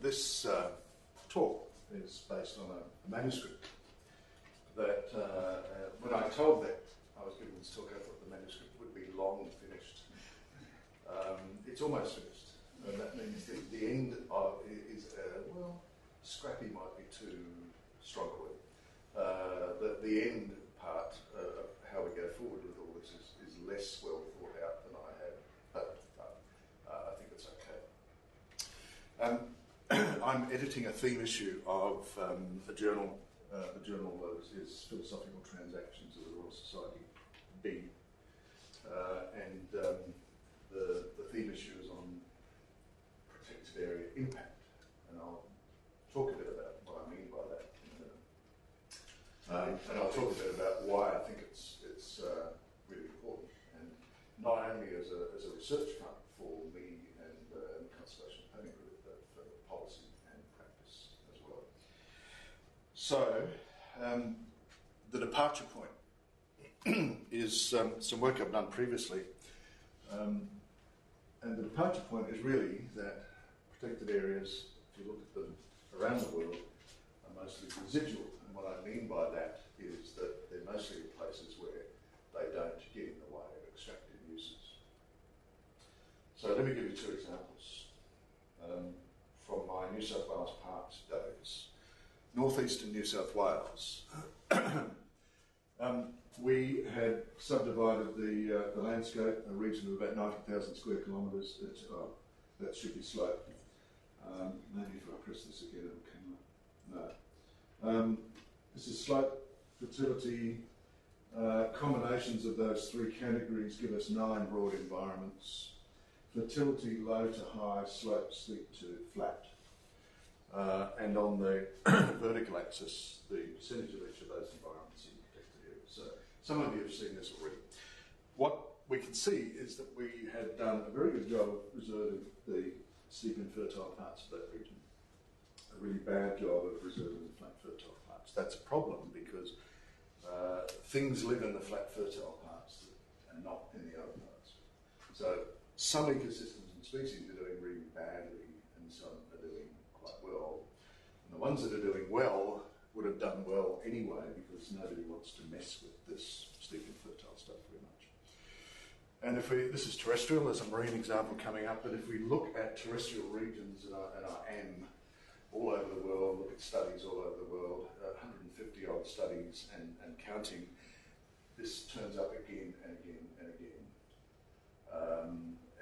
This talk is based on a manuscript that when I told that I was giving this talk, I thought the manuscript would be long finished. It's almost finished, and that means the end is, scrappy might be too strong a word. The end part of how we go forward with all this is less well thought out than I had hoped, but I think it's okay. I'm editing a theme issue of a journal. The journal is Philosophical Transactions of the Royal Society B, and the theme issue is on protected area impact, and I'll talk a bit about what I mean by that in a minute. And I'll talk a bit about why I think it's really important, and not only as a research front for me and the Conservation Planning Group, but for policy and practice as well. So, the departure point is some work I've done previously, and the departure point is really that protected areas, if you look at them around the world, are mostly residual. And what I mean by that is that they're mostly in places where they don't get in the way of extractive uses. So let me give you two examples from my New South Wales Parks days. Northeastern New South Wales, we had subdivided the landscape, a region of about 90,000 square kilometres. That should be sloped. Maybe if I press this again, it'll come up. No. This is slope, fertility. Combinations of those three categories give us 9 broad environments. Fertility, low to high, slope, steep to flat. And on the vertical axis, the percentage of each of those environments in protected areas. So some of you have seen this already. What we can see is that we had done a very good job of preserving the steep and fertile parts of that region. A really bad job of preserving the flat fertile parts. That's a problem because things live in the flat fertile parts and not in the other parts. So some ecosystems and species are doing really badly and some are doing quite well. And the ones that are doing well would have done well anyway because nobody wants to mess with this steep and fertile stuff very much. And this is terrestrial, there's a marine example coming up, but if we look at terrestrial regions and our M all over the world, look at studies all over the world, 150 odd studies and counting, this turns up again and again and again.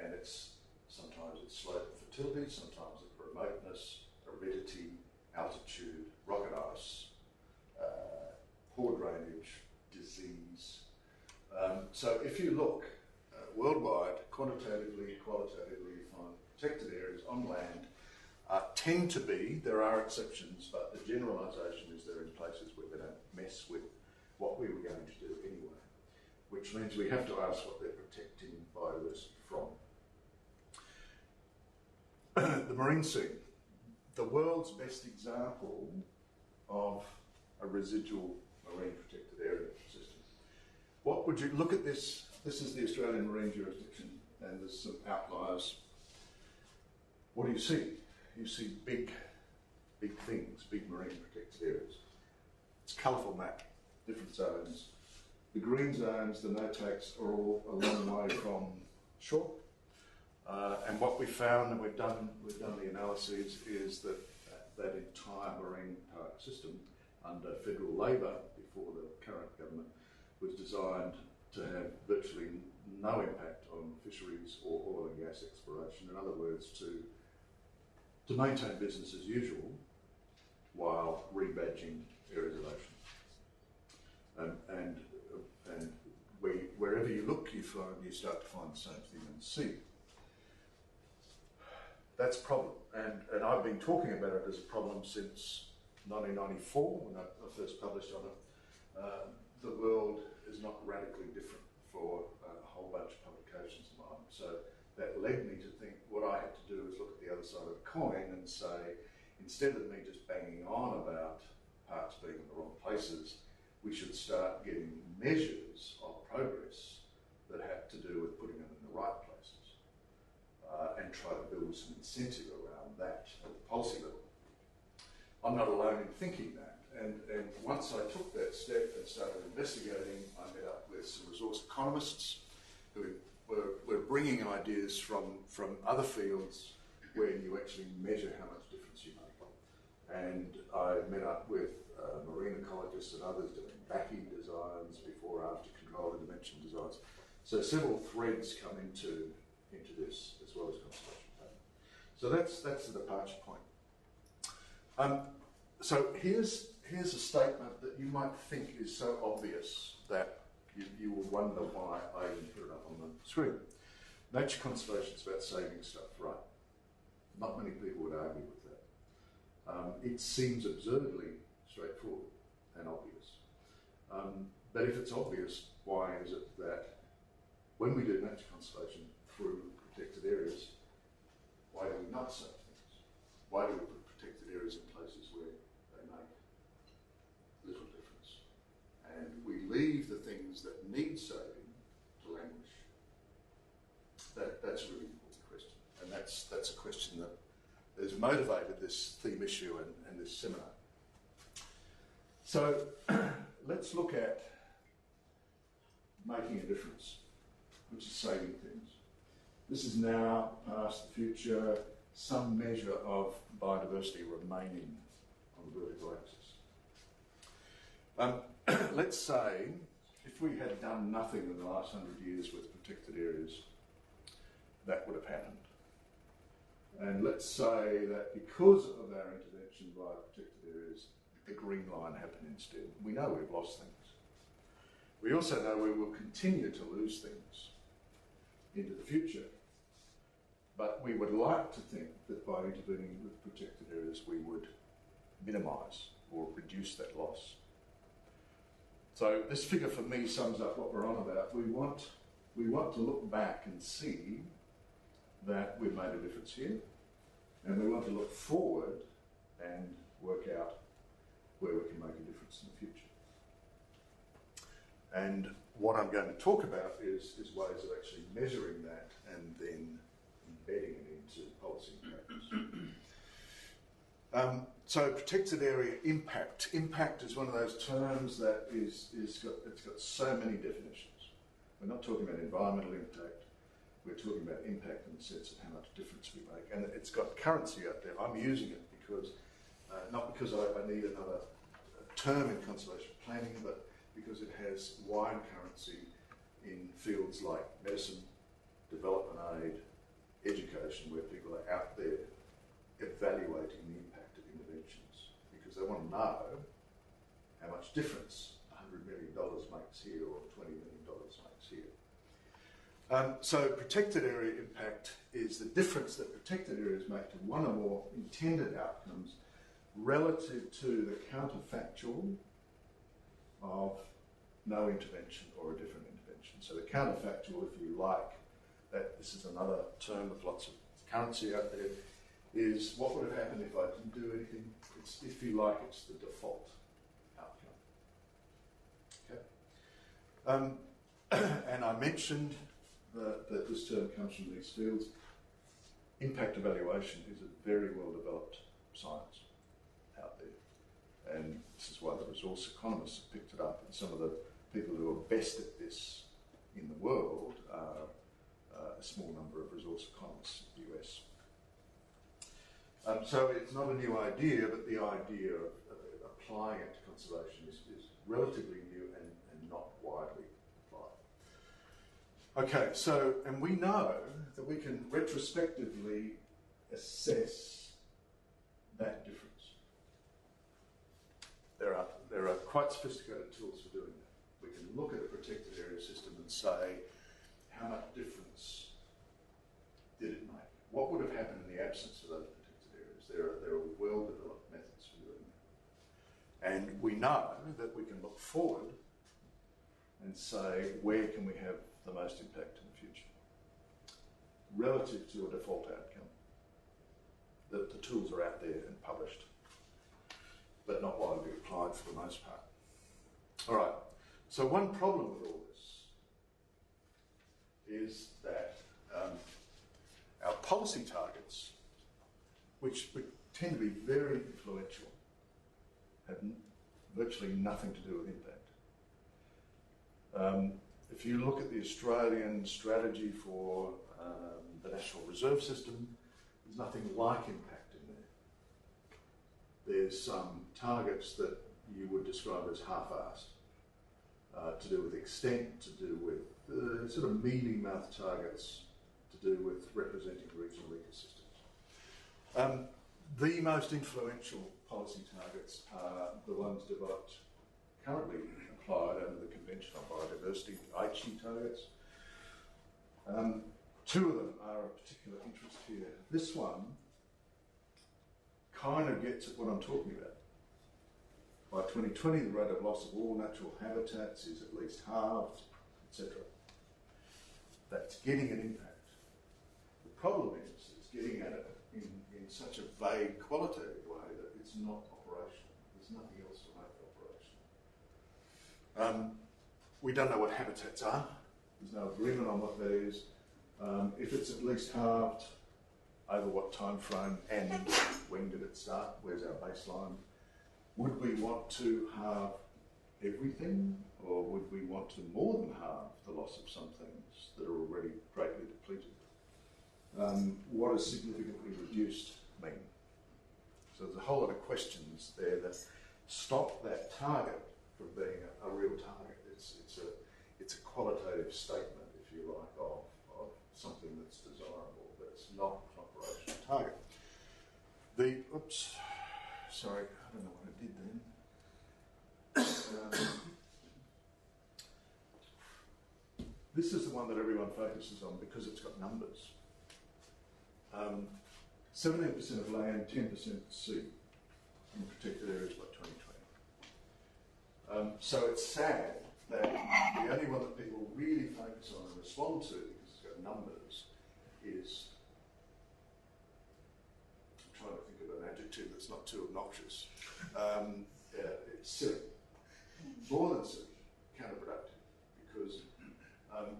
And sometimes it's slope and fertility, sometimes it's remoteness, aridity, altitude, rock and ice, poor drainage, disease. So if you look worldwide, quantitatively, qualitatively, you find protected areas on land tend to be, there are exceptions, but the generalisation is they're in places where they don't mess with what we were going to do anyway, which means we have to ask what they're protecting biodiversity from. The marine sea, the world's best example of a residual marine protected area system. What would you look at this? This is the Australian marine jurisdiction, and there's some outliers. What do you see? You see big things, big marine protected areas. It's a colourful map, different zones. The green zones, the no-takes, are all a long way from shore. And what we found, and we've done the analyses, is that that entire marine park system under federal Labor before the current government was designed to have virtually no impact on fisheries or oil and gas exploration. In other words, to maintain business as usual while rebadging areas of ocean. And wherever you look, you start to find the same thing in the sea. That's a problem, and I've been talking about it as a problem since 1994 when I first published on it. The world is not radically different for a whole bunch of publications of mine. So that led me to think what I had to do is look at the other side of the coin and say, instead of me just banging on about parks being in the wrong places, we should start getting measures of progress that have to do with putting them in the right places and try to build some incentive around that at the policy level. I'm not alone in thinking that. And once I took that step and started investigating, I met up with some resource economists who were bringing ideas from other fields where you actually measure how much difference you make. And I met up with marine ecologists and others doing BACI designs, before after control and dimension designs. So several threads come into this, as well as conservation planning. So that's the departure point. So here's a statement that you might think is so obvious that you will wonder why I didn't put it up on the screen. Nature conservation is about saving stuff, right? Not many people would argue with that. It seems absurdly straightforward and obvious. But if it's obvious, why is it that when we do nature conservation through protected areas, why do we not save things? Why do we put protected areas in places where they make little difference? And we leave the things that need saving to languish. That's a really important question. And that's a question that has motivated this theme issue and this seminar. So let's look at making a difference, which is saving things. This is now, past, the future, some measure of biodiversity remaining on the vertical axis. Let's say if we had done nothing in the last 100 years with protected areas, that would have happened. And let's say that because of our intervention via protected areas, the green line happened instead. We know we've lost things. We also know we will continue to lose things into the future. But we would like to think that by intervening with protected areas, we would minimise or reduce that loss. So this figure for me sums up what we're on about. We want to look back and see that we've made a difference here, and we want to look forward and work out where we can make a difference in the future. And what I'm going to talk about is ways of actually measuring that and then embedding it into policy and practice. So protected area impact. Impact is one of those terms that it's got so many definitions. We're not talking about environmental impact. We're talking about impact in the sense of how much difference we make. And it's got currency out there. I'm using it because, not because I need another term in conservation planning, but because it has wide currency in fields like medicine, development aid, education, where people are out there evaluating the impact of interventions because they want to know how much difference $100 million makes here or $20 million makes here. So protected area impact is the difference that protected areas make to one or more intended outcomes relative to the counterfactual of no intervention or a different intervention. So the counterfactual, if you like, that this is another term with lots of currency out there, is what would have happened if I didn't do anything. It's, if you like, it's the default outcome. Okay. And I mentioned that this term comes from these fields. Impact evaluation is a very well developed science out there. And this is why the resource economists have picked it up, and some of the people who are best at this in the world are a small number of resource economists in the US. So it's not a new idea, but the idea of applying it to conservation is relatively new and not widely applied. Okay, so, and we know that we can retrospectively assess that difference. There are quite sophisticated tools for doing that. We can look at a protected area system and say, how much difference did it make? What would have happened in the absence of those protected areas? There are well-developed methods for doing that. And we know that we can look forward and say, where can we have the most impact in the future? Relative to a default outcome. The tools are out there and published, but not widely applied for the most part. All right, so one problem with all this is that our policy targets which tend to be very influential, have virtually nothing to do with impact. If you look at the Australian strategy for the National Reserve System, there's nothing like impact in there. There's some targets that you would describe as half-assed, to do with extent, to do with sort of mealy-mouthed targets, to do with representing regional ecosystems. The most influential policy targets are the ones developed, currently applied under the Convention on Biodiversity, BACI targets. Two of them are of particular interest here. This one kind of gets at what I'm talking about. By 2020, the rate of loss of all natural habitats is at least halved, etc. That's getting an impact. The problem is it's getting at it in such a vague, qualitative way that it's not operational. There's nothing else to make it operational. We don't know what habitats are. There's no agreement on what that is. If it's at least halved, over what time frame and when did it start? Where's our baseline? Would we want to halve everything, or would we want to more than halve the loss of some things that are already greatly depleted? What does significantly reduced mean? So there's a whole lot of questions there that stop that target from being a real target. It's a qualitative statement, if you like, of something that's desirable, but it's not an operational target. Sorry, I don't know what I did then. This is the one that everyone focuses on because it's got numbers. 17% of land, 10% sea in protected areas by 2020. So it's sad that the only one that people really focus on and respond to, because it's got numbers, is, I'm trying to think of an adjective that's not too obnoxious. It's silly. More than silly, counterproductive, because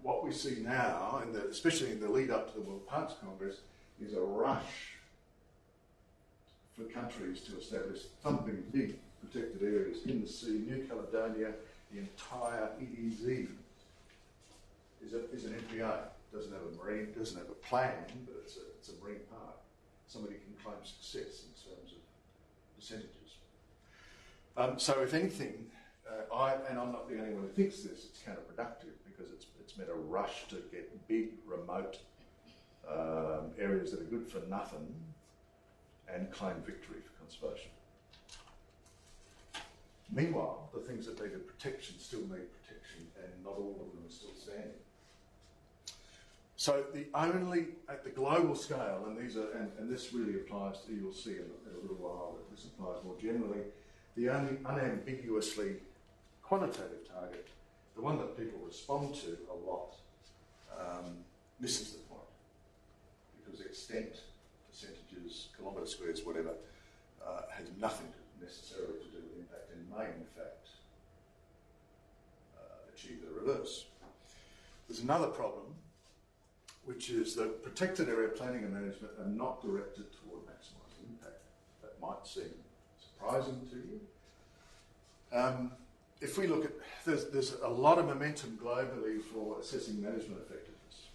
what we see now, especially in the lead up to the World Parks Congress, is a rush for countries to establish thumping big protected areas in the sea. New Caledonia, the entire EEZ is an MPA. Doesn't have a marine, doesn't have a plan, but it's a marine park. Somebody can claim success in terms of percentages. So if anything, and I'm not the only one who thinks this, it's counterproductive because it's meant a rush to get big, remote areas that are good for nothing and claim victory for conservation. Meanwhile, the things that needed protection still need protection, and not all of them are still standing. So the only, at the global scale, and these are, and this really applies to, you'll see in a little while that this applies more generally, the only unambiguously quantitative target, the one that people respond to a lot, misses the point. Because extent, percentages, kilometre squares, whatever, has nothing necessarily to do with impact and may, in fact, achieve the reverse. There's another problem, which is that protected area planning and management are not directed toward maximising impact. That might seem surprising to you. If we look at, there's a lot of momentum globally for assessing management effectiveness.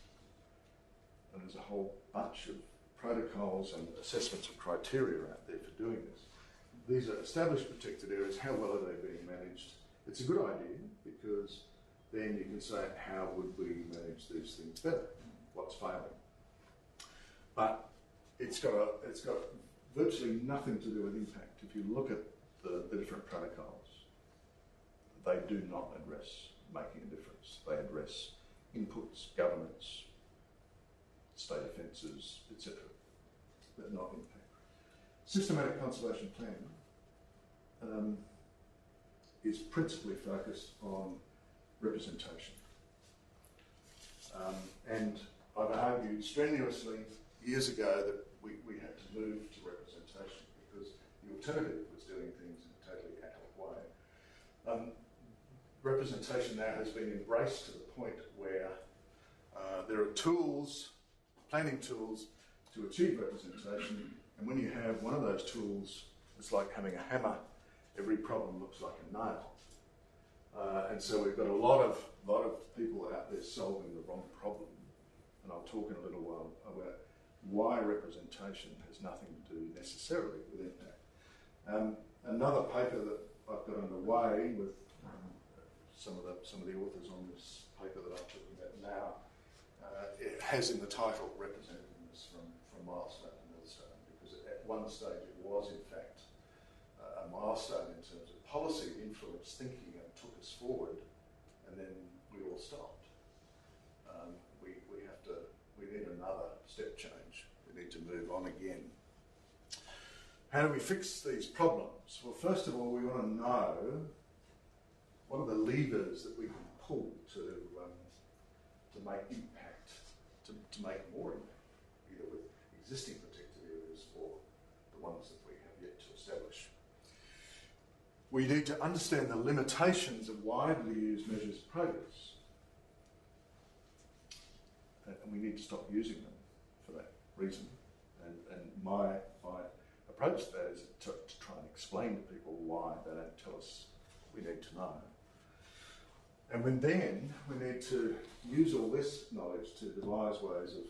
And there's a whole bunch of protocols and assessments and criteria out there for doing this. These are established protected areas. How well are they being managed? It's a good idea because then you can say, how would we manage these things better? What's failing? But it's got virtually nothing to do with impact. If you look at the different protocols, they do not address making a difference. They address inputs, governance, state offences, etc., but not impact. Systematic conservation planning is principally focused on representation. And I've argued strenuously years ago that we had to move to representation because the alternative was doing things in a totally ad hoc way. Representation now has been embraced to the point where there are tools, planning tools, to achieve representation, And when you have one of those tools, it's like having a hammer. Every problem looks like a nail. And so we've got a lot of people out there solving the wrong problem. And I'll talk in a little while about why representation has nothing to do necessarily with impact. Another paper that I've got underway with some of the authors on this paper that I'm talking about now, it has in the title representativeness from milestone to millstone, because at one stage it was in fact a milestone in terms of policy, influence, thinking, and took us forward, and then we all stopped. We need another step change. We need to move on again. How do we fix these problems? Well, first of all, we want to know what are the levers that we can pull to make impact, to make more impact, either with existing protected areas or the ones that we have yet to establish. We need to understand the limitations of widely used measures of progress. And we need to stop using them for that reason. And my approach to that is to try and explain to people why they don't tell us we need to know. And then we need to use all this knowledge to devise ways of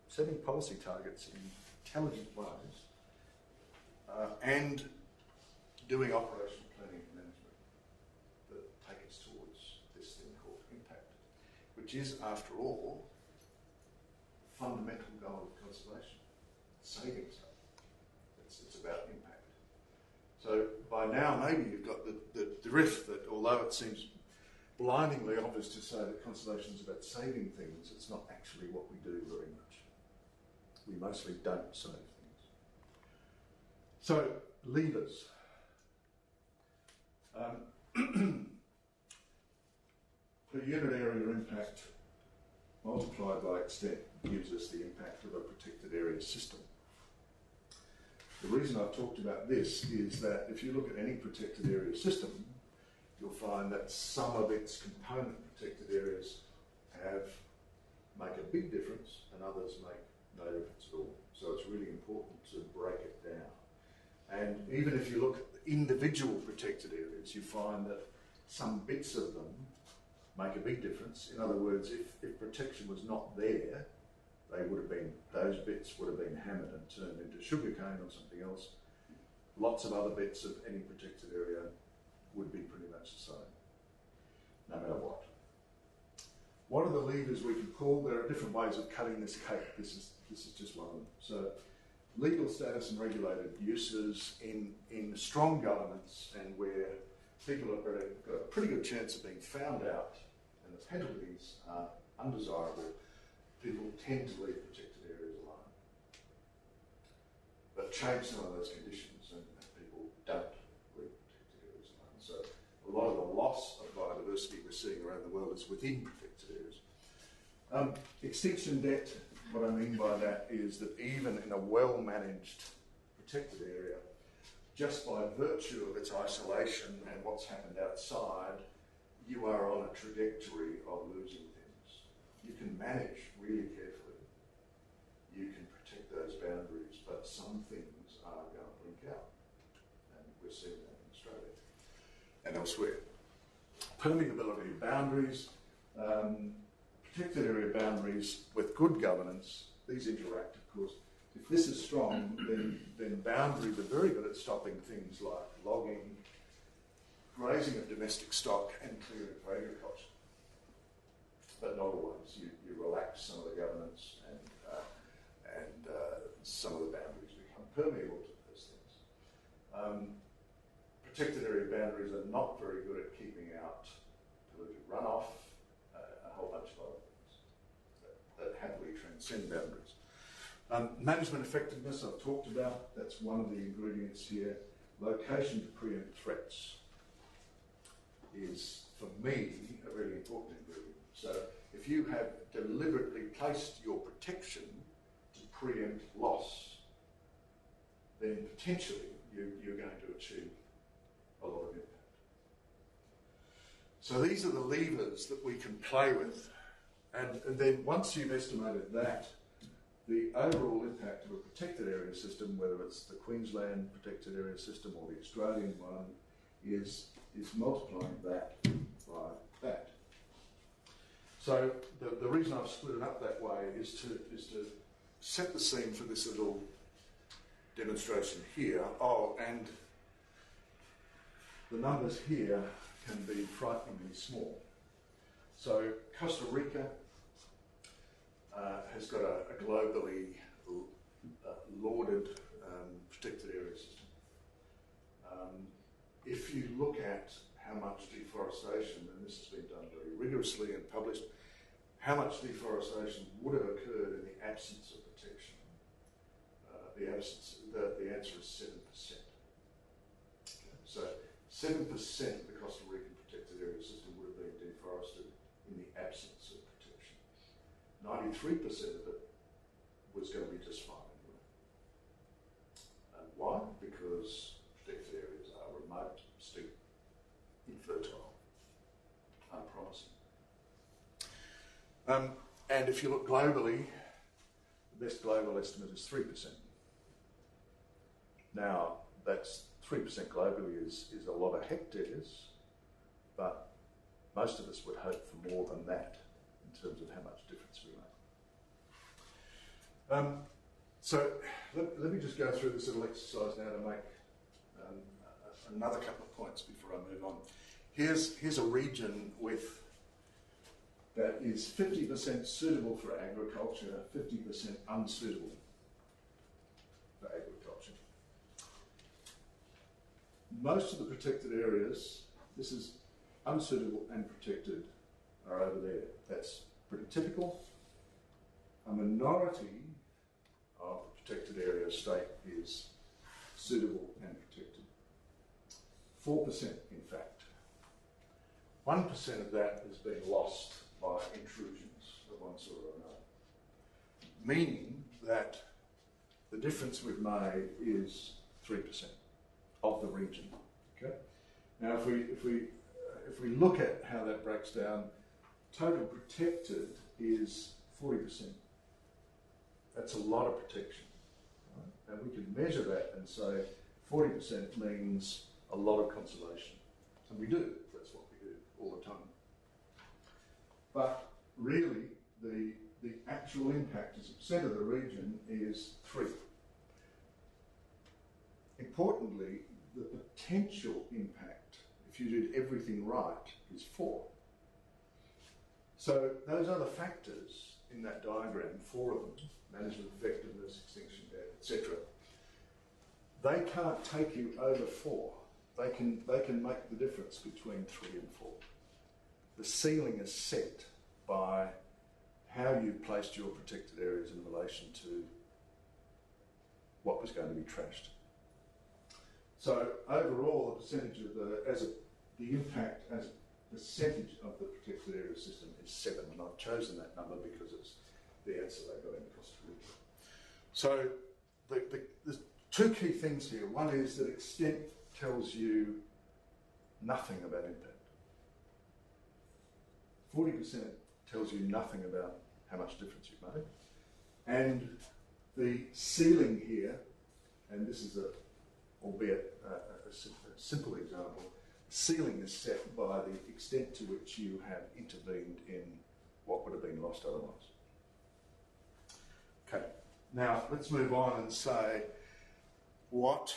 setting policy targets in intelligent ways and doing operational planning and management that take us towards this thing called impact, which is, after all, fundamental goal of conservation, saving stuff. It's about impact. So by now, maybe you've got the drift that, although it seems blindingly obvious to say that conservation is about saving things, it's not actually what we do very much. We mostly don't save things. So, levers. Per unit area impact multiplied by extent gives us the impact of a protected area system. The reason I've talked about this is that if you look at any protected area system, you'll find that some of its component protected areas make a big difference and others make no difference at all. So it's really important to break it down. And even if you look at the individual protected areas, you find that some bits of them make a big difference. In other words, if protection was not there, those bits would have been hammered and turned into sugarcane or something else. Lots of other bits of any protected area would be pretty much the same, no matter what. What are the levers we can pull? There are different ways of cutting this cake. This is just one of them. So, legal status and regulated uses in strong governance and where people have got a pretty good chance of being found out and the penalties are undesirable, people tend to leave protected areas alone. But change some of those conditions and people don't leave protected areas alone. So a lot of the loss of biodiversity we're seeing around the world is within protected areas. Extinction debt, what I mean by that is that even in a well-managed protected area, just by virtue of its isolation and what's happened outside, you are on a trajectory of losing things. You can manage really carefully. You can protect those boundaries, but some things are going to blink out. And we're seeing that in Australia and elsewhere. Permeability of boundaries, protected area boundaries with good governance, these interact, of course. If this is strong, then boundaries are very good at stopping things like logging, grazing of domestic stock, and clearing for agriculture. But not always. You relax some of the governance and some of the boundaries become permeable to those things. Protected area boundaries are not very good at keeping out polluted runoff, a whole bunch of other things that happily transcend boundaries. Management effectiveness, I've talked about, that's one of the ingredients here. Location to preempt threats is, for me, a really important ingredient. So if you have deliberately placed your protection to preempt loss, then potentially you're going to achieve a lot of impact. So these are the levers that we can play with. And then once you've estimated that, the overall impact of a protected area system, whether it's the Queensland protected area system or the Australian one, is multiplying that by that. So the reason I've split it up that way is to set the scene for this little demonstration here. Oh, and the numbers here can be frighteningly small. So Costa Rica has got a globally lauded protected area system. If you look at how much deforestation, and this has been done very rigorously and published, how much deforestation would have occurred in the absence of protection, the answer is 7%. Okay. So 7% of the Costa Rican protected area system would have been deforested in the absence of protection. 93% of it was going to be just fine anyway. And why? Because protected areas are remote, steep, infertile, unpromising. And if you look globally, the best global estimate is 3%. Now, that's 3% globally is a lot of hectares, but most of us would hope for more than that in terms of how much difference we make. So let me just go through this little exercise now to make another couple of points before I move on. Here's a region that is 50% suitable for agriculture, 50% unsuitable for agriculture. Most of the protected areas, this is unsuitable and protected, are over there. That's pretty typical. A minority of the protected area state is suitable and protected. 4%, in fact. 1% of that has been lost by intrusions of one sort or another. Meaning that the difference we've made is 3% of the region. Okay. Now, if we look at how that breaks down, total protected is 40%. That's a lot of protection, right? And we can measure that and say 40% means a lot of conservation, and we do. That's what we do all the time. But really, the actual impact as a percent of the region is 3. Importantly, the potential impact, if you did everything right, is 4. So those other factors in that diagram, 4 of them, management effectiveness, extinction debt, etc., they can't take you over 4. They can make the difference between 3 and 4. The ceiling is set by how you placed your protected areas in relation to what was going to be trashed. So overall, the percentage of the impact as a percentage of the protected area system is 7, and I've chosen that number because it's the answer they got in Costa Rica. So there's 2 key things here. One is that extent tells you nothing about impact. 40% tells you nothing about how much difference you've made. And the ceiling here, and this is albeit a simple example, the ceiling is set by the extent to which you have intervened in what would have been lost otherwise. Okay, now let's move on and say what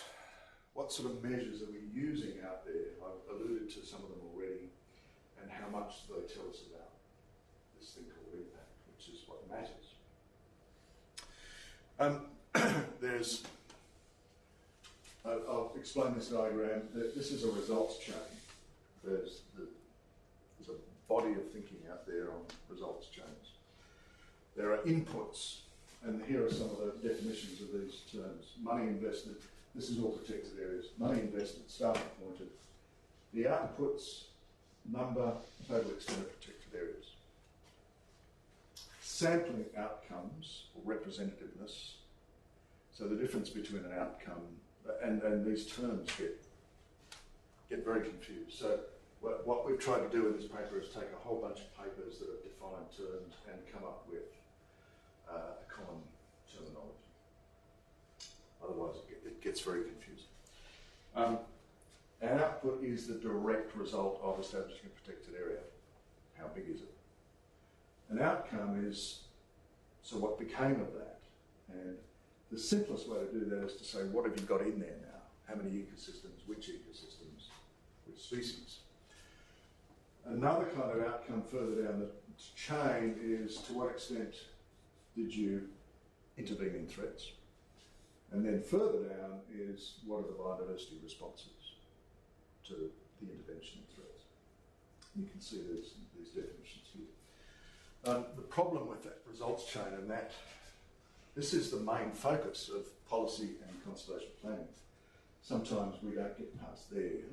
sort of measures are we using out there? I've alluded to some of them already, and how much do they tell us about this thing called impact, which is what matters. I'll explain this diagram. This is a results chain. There's a body of thinking out there on results chains. There are inputs, and here are some of the definitions of these terms. Money invested, this is all protected areas. Money invested, starting pointed. The outputs, number, total extent of protected areas. Sampling outcomes, or representativeness. So the difference between an outcome, and these terms get very confused. So what we've tried to do in this paper is take a whole bunch of papers that have defined terms and come up with a common terminology. Otherwise it gets very confusing. An output is the direct result of establishing a protected area. How big is it? An outcome is, so what became of that? And the simplest way to do that is to say, what have you got in there now? How many ecosystems, which species? Another kind of outcome further down the chain is, to what extent did you intervene in threats? And then further down is, what are the biodiversity responses to the intervention in threats? You can see these definitions here. The problem with that results chain, and that this is the main focus of policy and conservation planning. Sometimes we don't get past there,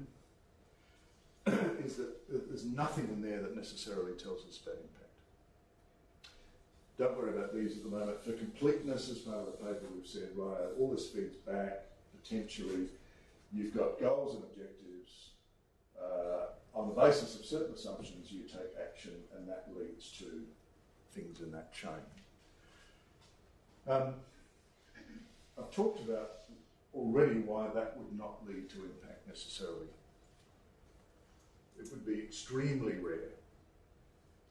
is that there's nothing in there that necessarily tells us about impact. Don't worry about these at the moment. For completeness, as part of the paper, we've said, right, all this feeds back, potentially. You've got goals and objectives. On the basis of certain assumptions, you take action, and that leads to things in that chain. I've talked about already why that would not lead to impact necessarily. It would be extremely rare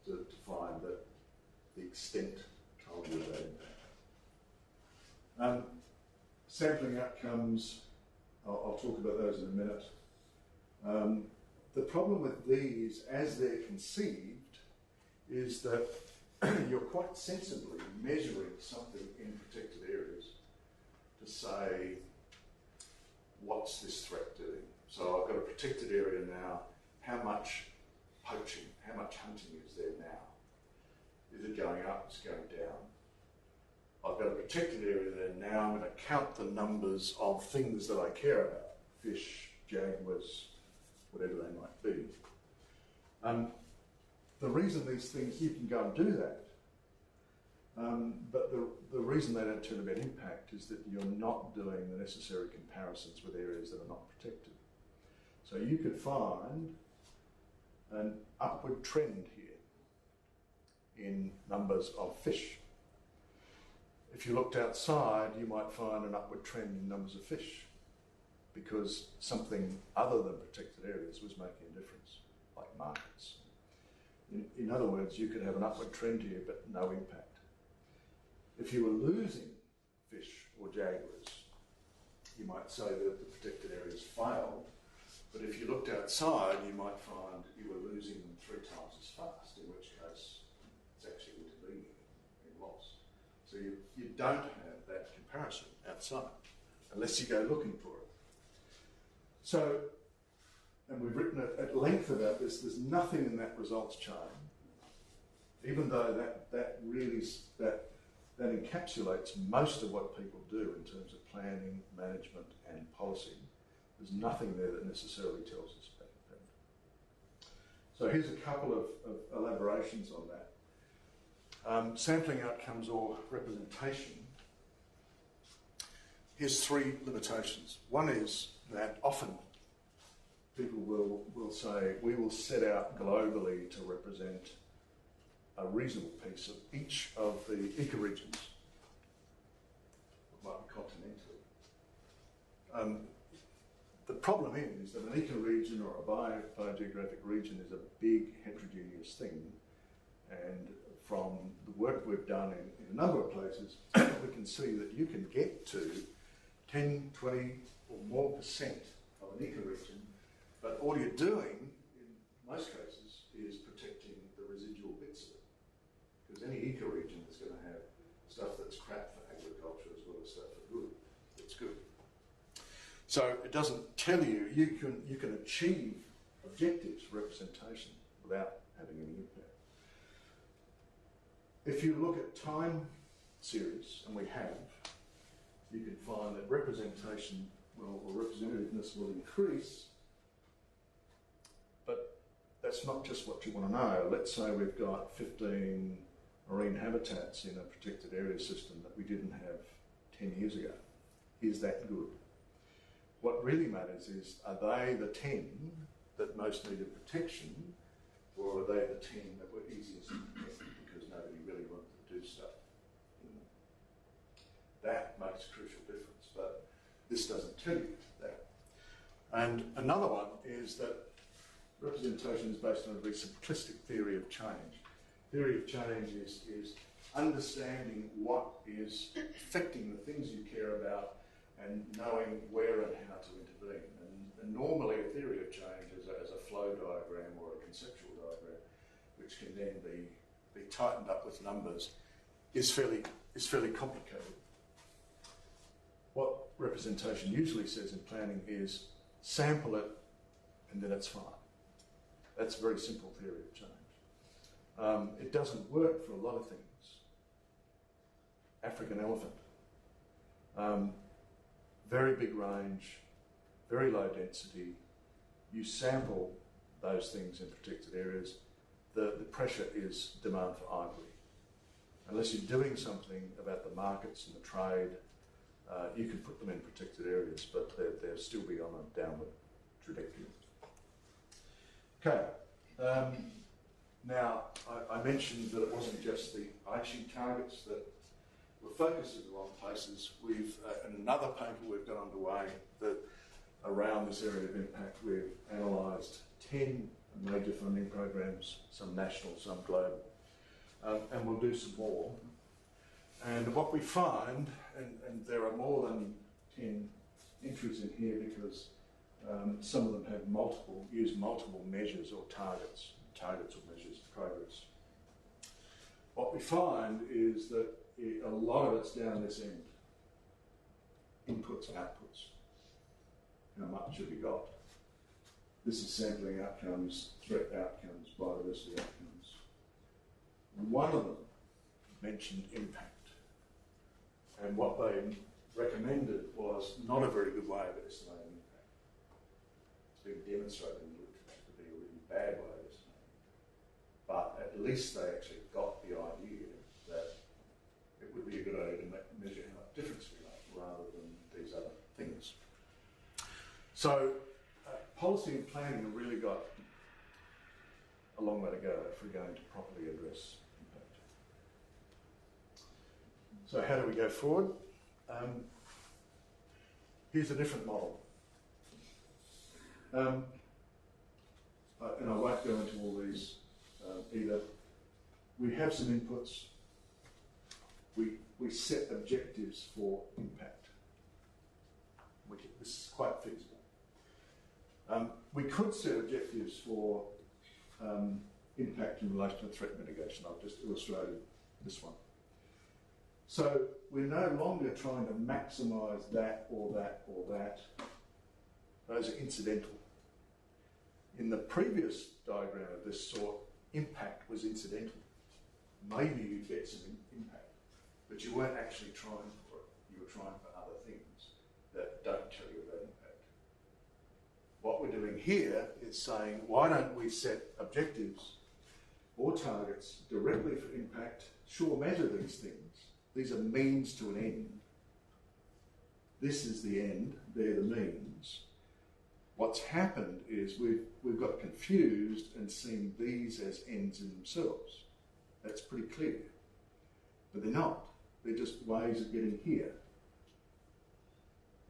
to find that the extent told you about impact. Sampling outcomes, I'll talk about those in a minute. The problem with these, as they're conceived, is that you're quite sensibly measuring something in protected areas to say, what's this threat doing? So I've got a protected area now. How much poaching, how much hunting is there now? Is it going up? Is it going down? I've got a protected area there now. I'm going to count the numbers of things that I care about. Fish, jaguars, whatever they might be. The reason these things, you can go and do that, but the reason they don't tell about impact is that you're not doing the necessary comparisons with areas that are not protected. So you could find an upward trend here in numbers of fish. If you looked outside, you might find an upward trend in numbers of fish because something other than protected areas was making a difference, like markets. In other words, you could have an upward trend here, but no impact. If you were losing fish or jaguars, you might say that the protected areas failed, but if you looked outside, you might find you were losing them 3 times as fast, in which case it's actually intervening in loss. So you don't have that comparison outside, unless you go looking for it. So, and we've written at length about this, there's nothing in that results chain, even though that encapsulates most of what people do in terms of planning, management and policy. There's nothing there that necessarily tells us about impact. So here's a couple of elaborations on that. Sampling outcomes or representation. Here's 3 limitations. One is that often people will say, we will set out globally to represent a reasonable piece of each of the ecoregions. It might be continental. The problem is that an ecoregion or a biogeographic region is a big heterogeneous thing, and from the work we've done in a number of places, we can see that you can get to 10, 20 or more % of an ecoregion, but all you're doing in most cases is protecting the residual bits of it. Because any ecoregion is going to have stuff that's crap for agriculture as well as stuff for good. It's good. So it doesn't tell you, you can achieve objectives for representation without having any impact. If you look at time series, and we have, you can find that representation or representativeness will increase, but that's not just what you want to know. Let's say we've got 15 marine habitats in a protected area system that we didn't have 10 years ago. Is that good? What really matters is, are they the 10 that most needed protection, or are they the 10 that were easiest to protect because nobody really wanted to do stuff in them? this doesn't tell you that. And another one is that representation is based on a very simplistic theory of change. Theory of change is understanding what is affecting the things you care about and knowing where and how to intervene. And normally a theory of change as a flow diagram or a conceptual diagram, which can then be tightened up with numbers, is fairly complicated. What representation usually says in planning is sample it and then it's fine. That's a very simple theory of change. It doesn't work for a lot of things. African elephant. Very big range, very low density. You sample those things in protected areas, the pressure is demand for ivory. Unless you're doing something about the markets and the trade, you can put them in protected areas, but they'll still be on a downward trajectory. Okay. Now, I mentioned that it wasn't just the BACI targets that were focused in the wrong places. We've, in another paper we've got underway that around this area of impact, we've analysed 10 major funding programs, some national, some global, and we'll do some more. And what we find, and there are more than 10 entries in here because some of them have use multiple measures or targets or measures of progress. What we find is that a lot of it's down this end. Inputs and outputs. How much have you got? This is sampling outcomes, threat outcomes, biodiversity outcomes. One of them mentioned impact. And what they recommended was not a very good way of estimating impact. It's been demonstrated in the literature to be a really bad way of estimating. But at least they actually got the idea that it would be a good idea to measure how much difference we make rather than these other things. So policy and planning have really got a long way to go if we're going to properly address impact. So how do we go forward? Here's a different model. And I won't go into all these either. We have some inputs. We set objectives for impact. This is quite feasible. We could set objectives for impact in relation to threat mitigation. I've just illustrated this one. So we're no longer trying to maximise that or that or that. Those are incidental. In the previous diagram of this sort, impact was incidental. Maybe you'd get some impact, but you weren't actually trying for it. You were trying for other things that don't tell you about impact. What we're doing here is saying, why don't we set objectives or targets directly for impact? Sure, measure these things. These are means to an end. This is the end, they're the means. What's happened is we've got confused and seen these as ends in themselves. That's pretty clear. But they're not. They're just ways of getting here.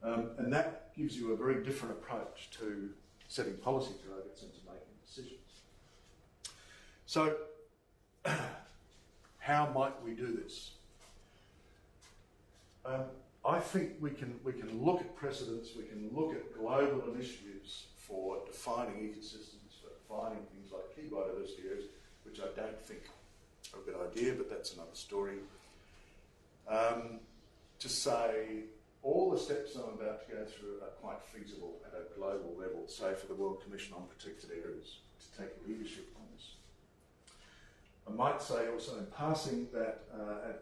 And that gives you a very different approach to setting policy targets and to making decisions. So, how might we do this? I think we can look at precedents, we can look at global initiatives for defining ecosystems, for defining things like key biodiversity areas, which I don't think are a good idea, but that's another story. To say all the steps I'm about to go through are quite feasible at a global level, say for the World Commission on Protected Areas, to take leadership on this. I might say also in passing that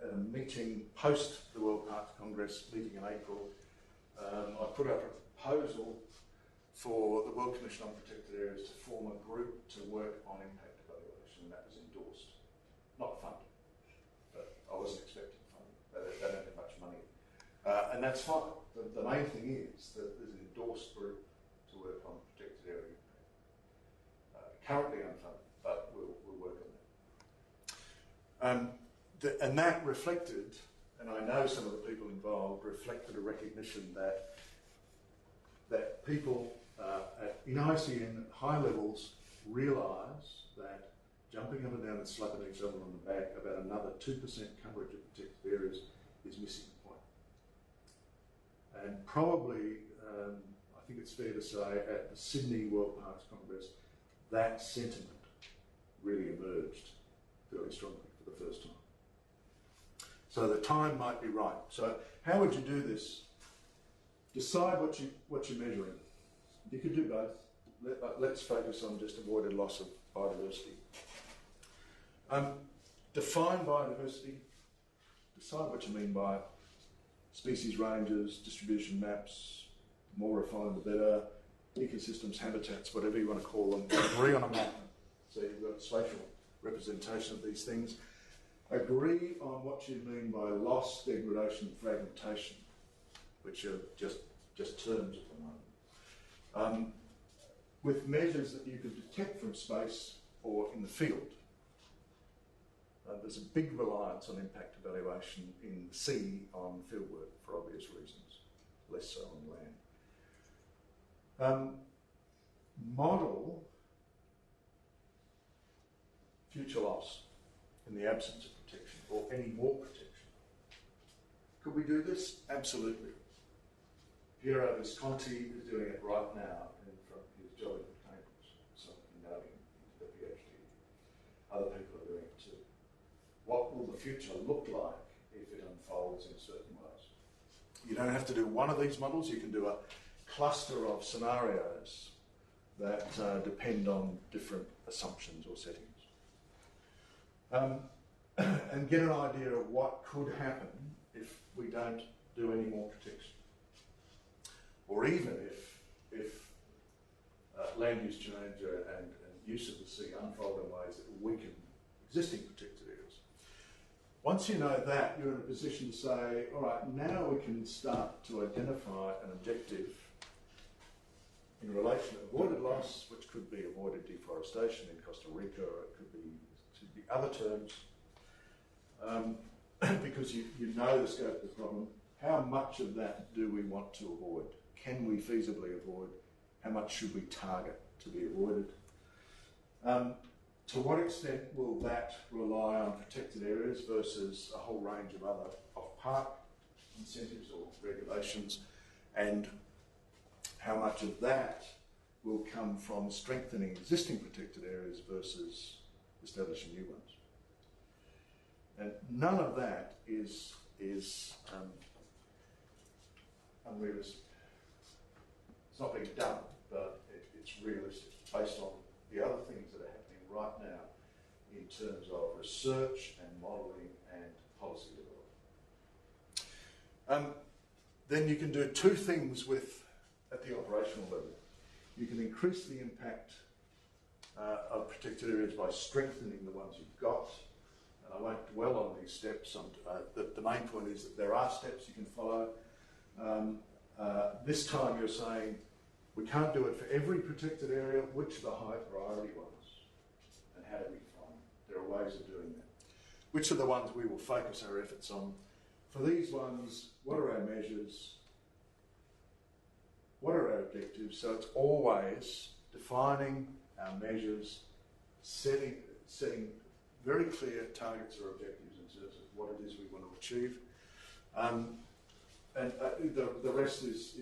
at a meeting post the World Parks Congress meeting in April, I put up a proposal for the World Commission on Protected Areas to form a group to work on impact evaluation, and that was endorsed. Not funded, but I wasn't expecting funding. They don't have much money. And that's fine. The main thing is that there's an endorsed group to work on protected area impact. Currently unfunded, but we'll work on that. And that reflected, and I know some of the people involved, reflected a recognition that that people in ICN at high levels realise that jumping up and down and slapping each other on the back about another 2% coverage of protected areas is missing the point. And probably, I think it's fair to say, at the Sydney World Parks Congress, that sentiment really emerged fairly strongly for the first time. So the time might be right. So how would you do this? Decide what you're measuring. You could do both. Let's focus on just avoided loss of biodiversity. Define biodiversity. Decide what you mean by it. Species ranges, distribution maps, more refined the better, ecosystems, habitats, whatever you want to call them. Agree on a map. So you've got spatial representation of these things. Agree on what you mean by loss, degradation, and fragmentation, which are just terms at the moment. With measures that you could detect from space or in the field. There's a big reliance on impact evaluation in the sea on fieldwork for obvious reasons, less so on land. Model future loss in the absence of protection or any more protection. Could we do this? Absolutely. Piero Visconti is doing it right now from his job in Cambridge, something knowing the PhD. Other people are doing it too. What will the future look like if it unfolds in certain ways? You don't have to do one of these models, you can do a cluster of scenarios that depend on different assumptions or settings. And get an idea of what could happen if we don't do any more protection. Or even if land use change and use of the sea unfold in ways that weaken existing protected areas. Once you know that, you're in a position to say, all right, now we can start to identify an objective in relation to avoided loss, which could be avoided deforestation in Costa Rica, or it could be other terms, because you know the scope of the problem. How much of that do we want to avoid? Can we feasibly avoid? How much should we target to be avoided? To what extent will that rely on protected areas versus a whole range of other off-park incentives or regulations? And how much of that will come from strengthening existing protected areas versus establishing new ones? And none of that is unrealistic. It's not being done, but it's realistic based on the other things that are happening right now in terms of research and modelling and policy development. Then you can do two things at the operational level. You can increase the impact of protected areas by strengthening the ones you've got. And I won't dwell on these steps. The main point is that there are steps you can follow. This time you're saying, we can't do it for every protected area. Which are the high priority ones? And how do we find them? There are ways of doing that. Which are the ones we will focus our efforts on? For these ones, what are our measures? What are our objectives? So it's always defining our measures, setting very clear targets or objectives in terms of what it is we want to achieve. And the rest is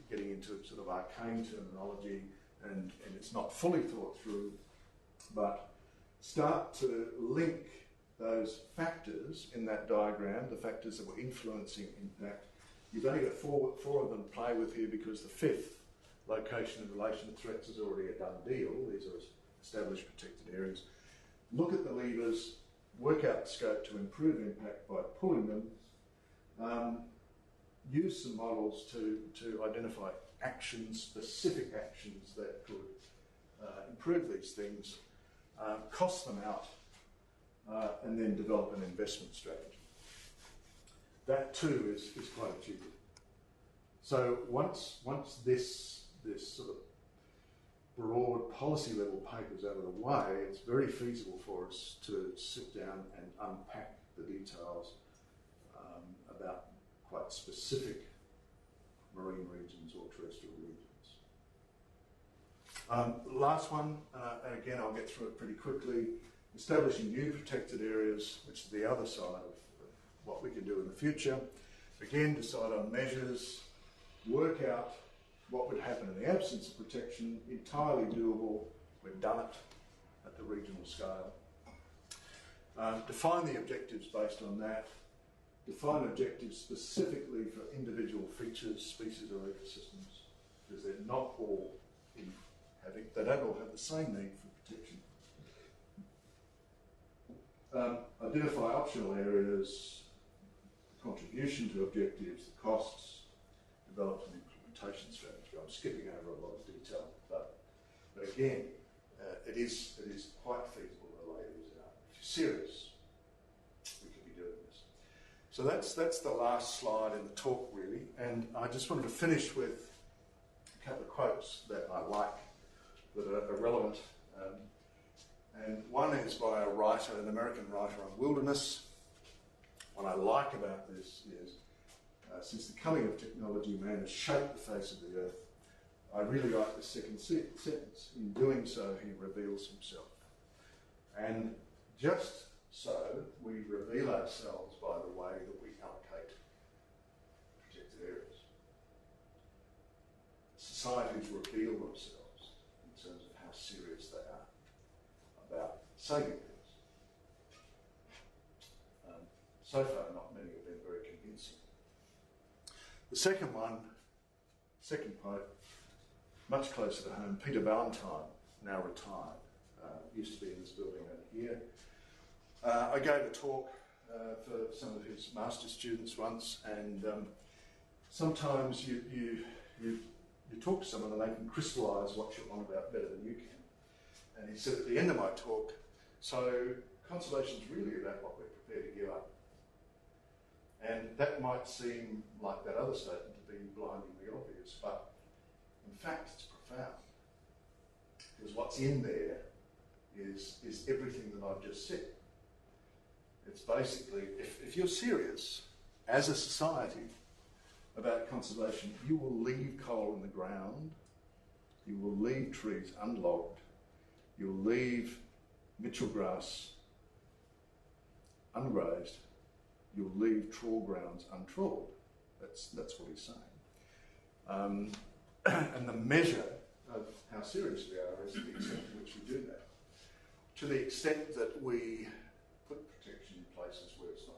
getting into sort of arcane terminology, and it's not fully thought through, but start to link those factors in that diagram, the factors that were influencing impact. You've only got four of them to play with here because the fifth, location in relation to threats, is already a done deal. These are established protected areas. Look at the levers, work out the scope to improve impact by pulling them. Use some models to identify actions, specific actions that could improve these things, cost them out, and then develop an investment strategy. That too is quite achievable. So once this sort of broad policy level papers out of the way, it's very feasible for us to sit down and unpack the details about quite specific marine regions or terrestrial regions. Last one, and again I'll get through it pretty quickly, establishing new protected areas, which is the other side of what we can do in the future. Again, decide on measures, work out what would happen in the absence of protection, entirely doable, we've done it at the regional scale. Define the objectives based on that. Define objectives specifically for individual features, species or ecosystems, because they're not all they don't all have the same need for protection. Identify optional areas, the contribution to objectives, the costs, develop an implementation strategy. I'm skipping over a lot of detail, but again, it is quite feasible to lay these out. If you're serious, we could be doing this. So that's the last slide in the talk, really, and I just wanted to finish with a couple of quotes that I like, that are relevant. And one is by a writer, an American writer on wilderness. What I like about this is, since the coming of technology, man has shaped the face of the earth. I really like the second sentence. In doing so, he reveals himself. And just so, we reveal ourselves by the way that we allocate protected areas. Societies reveal themselves in terms of how serious they are about saving things. So far, not many have been very convincing. The second point, much closer to home, Peter Valentine, now retired, used to be in this building over here. I gave a talk for some of his master students once, and sometimes you talk to someone and they can crystallise what you're on about better than you can. And he said at the end of my talk, so conservation is really about what we're prepared to give up. And that might seem like that other statement to be blindingly obvious, but in fact it's profound. Because what's in there is everything that I've just said. It's basically, if you're serious as a society about conservation, you will leave coal in the ground, you will leave trees unlogged, you'll leave Mitchell grass ungrazed, you'll leave trawl grounds untrawled. That's what he's saying. And the measure of how serious we are is the extent to which we do that. To the extent that we put protection in places where it's not